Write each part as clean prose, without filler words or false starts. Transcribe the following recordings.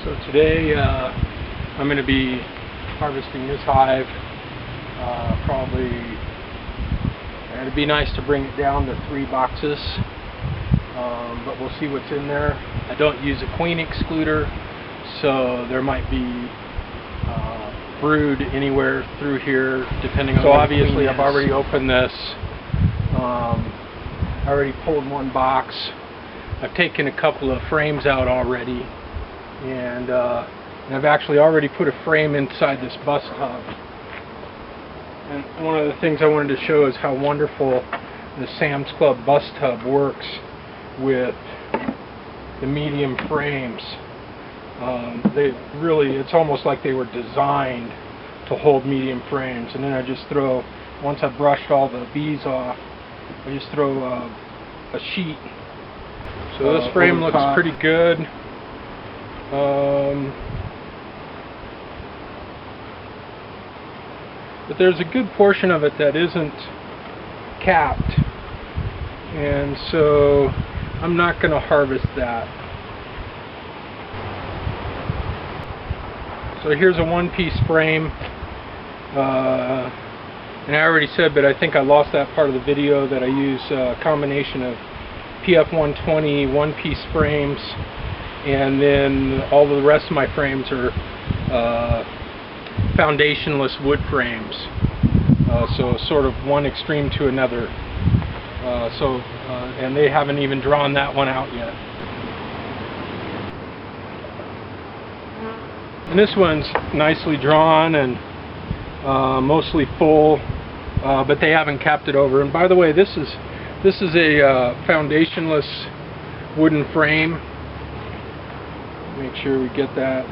So today I'm going to be harvesting this hive. Probably it'd be nice to bring it down to 3 boxes, but we'll see what's in there. I don't use a queen excluder, so there might be brood anywhere through here depending on. So obviously I've already opened this. I already pulled 1 box. I've taken a couple of frames out already, and I've actually already put a frame inside this bus tub. And one of the things I wanted to show is how wonderful the Sam's Club bus tub works with the medium frames. It's almost like they were designed to hold medium frames. And then I just throw, once I've brushed all the bees off, I just throw a sheet. So this frame looks pretty good. But there's a good portion of it that isn't capped, and so I'm not going to harvest that. So here's a 1-piece frame, and I already said, but I think I lost that part of the video, that I use a combination of PF 120 1-piece frames, and then all the rest of my frames are foundationless wood frames, so sort of one extreme to another. And they haven't even drawn that one out yet. And this one's nicely drawn and mostly full, but they haven't capped it over. And by the way, this is a foundationless wooden frame. Make sure we get that.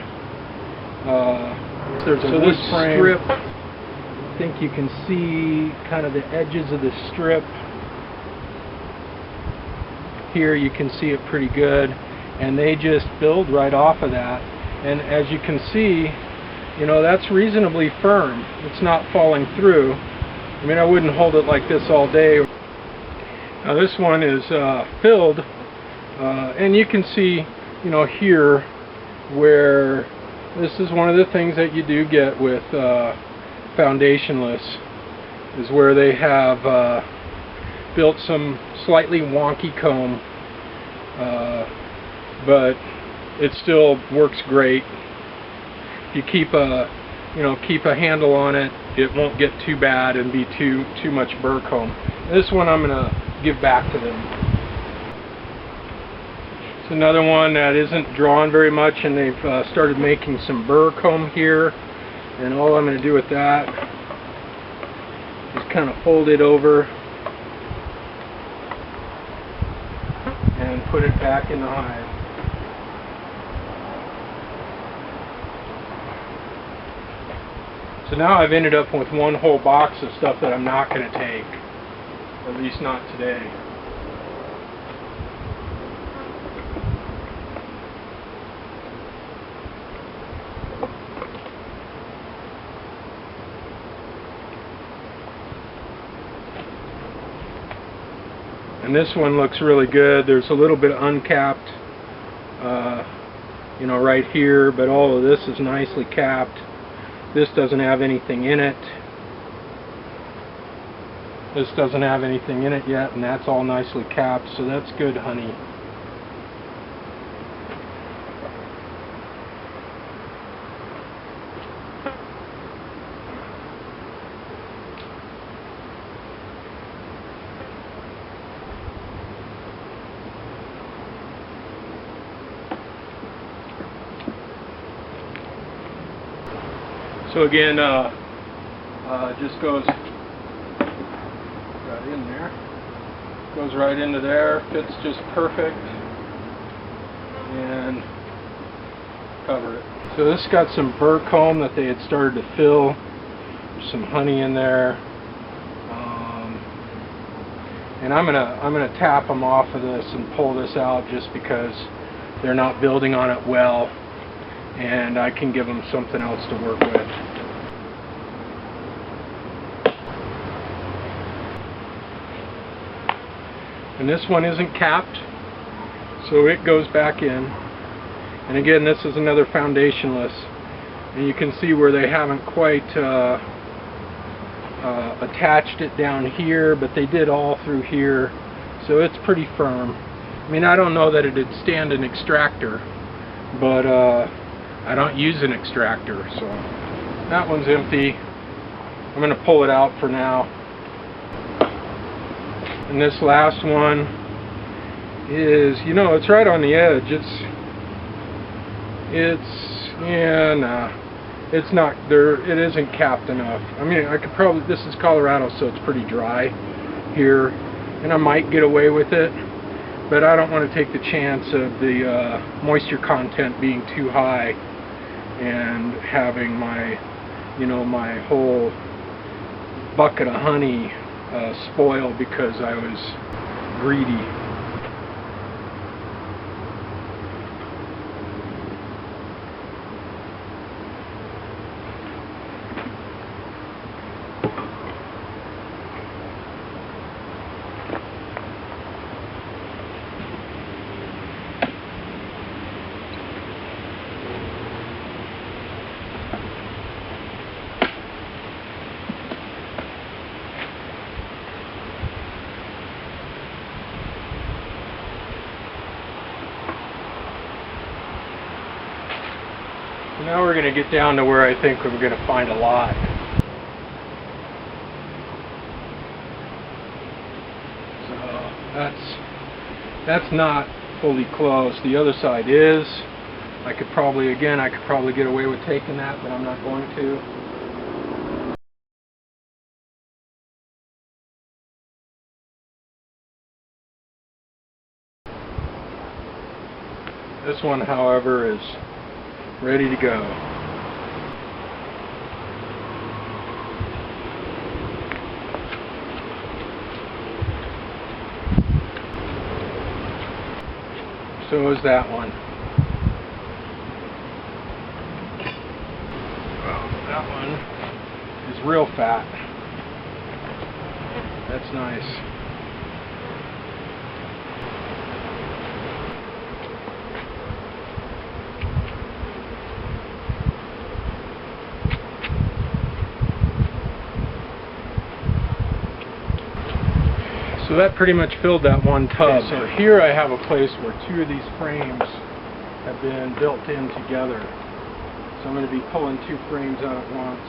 There's a wood strip. I think you can see kind of the edges of the strip. Here you can see it pretty good, and they just build right off of that. And as you can see, you know, that's reasonably firm. It's not falling through. I mean, I wouldn't hold it like this all day. Now this one is filled, and you can see, you know, here where this is one of the things that you do get with foundationless, is where they have built some slightly wonky comb, but it still works great. If you keep a handle on it, it won't get too bad and be too much burr comb. This one I'm gonna give back to them. It's another one that isn't drawn very much, and they've started making some burr comb here, and all I'm going to do with that is kind of fold it over and put it back in the hive. So now I've ended up with 1 whole box of stuff that I'm not going to take, at least not today. And this one looks really good. There's a little bit uncapped, you know, right here, but all of this is nicely capped. This doesn't have anything in it. This doesn't have anything in it yet, and that's all nicely capped, so that's good honey. So again, just goes right in there. Goes right into there, fits just perfect, and cover it. So this got some burr comb that they had started to fill. There's some honey in there, and I'm gonna tap them off of this and pull this out just because they're not building on it well, and I can give them something else to work with. And this one isn't capped, so it goes back in. And again, this is another foundationless, and you can see where they haven't quite attached it down here, but they did all through here, so it's pretty firm. I mean, I don't know that it'd stand an extractor, but I don't use an extractor, so that one's empty. I'm going to pull it out for now. And this last one is, you know, it's right on the edge. It's not there. It isn't capped enough. I mean, I could probably, this is Colorado, so it's pretty dry here, and I might get away with it, but I don't want to take the chance of the moisture content being too high and having my, you know, my whole bucket of honey spoil because I was greedy. Now we're going to get down to where I think we're going to find a lot. So that's not fully closed. The other side is. I could probably get away with taking that, but I'm not going to. This one, however, is ready to go. So is that one. Well, that one is real fat. That's nice. So that pretty much filled that one tub. Okay, so here I have a place where two of these frames have been built in together. So I'm going to be pulling two frames out at once.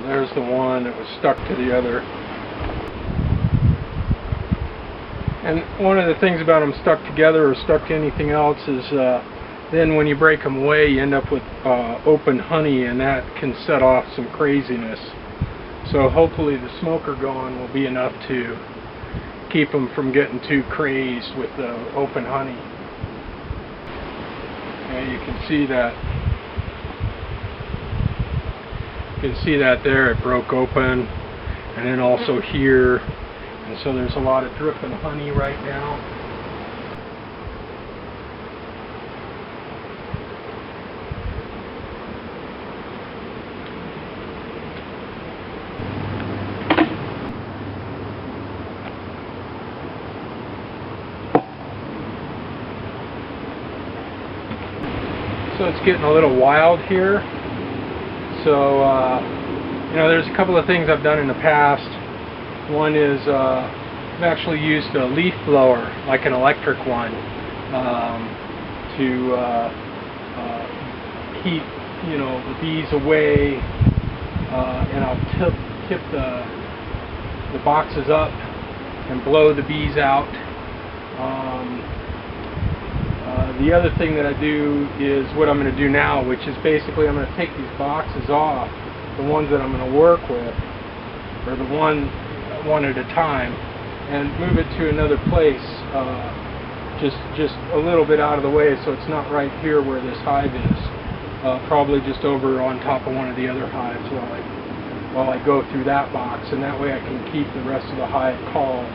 There's the one that was stuck to the other. And one of the things about them stuck together or stuck to anything else is then when you break them away, you end up with open honey, and that can set off some craziness. So hopefully the smoker going will be enough to keep them from getting too crazed with the open honey. And you can see that. You can see that there, it broke open, and then also here. And so there's a lot of dripping honey right now. So it's getting a little wild here. So, you know, there's a couple of things I've done in the past. One is I've actually used a leaf blower, like an electric one, to keep, you know, the bees away, and I'll tip the boxes up and blow the bees out. The other thing that I do is what I'm going to do now, which is basically I'm going to take these boxes off, the ones that I'm going to work with, or the one at a time, and move it to another place, just a little bit out of the way, so it's not right here where this hive is. Probably just over on top of one of the other hives while I go through that box, and that way I can keep the rest of the hive calm.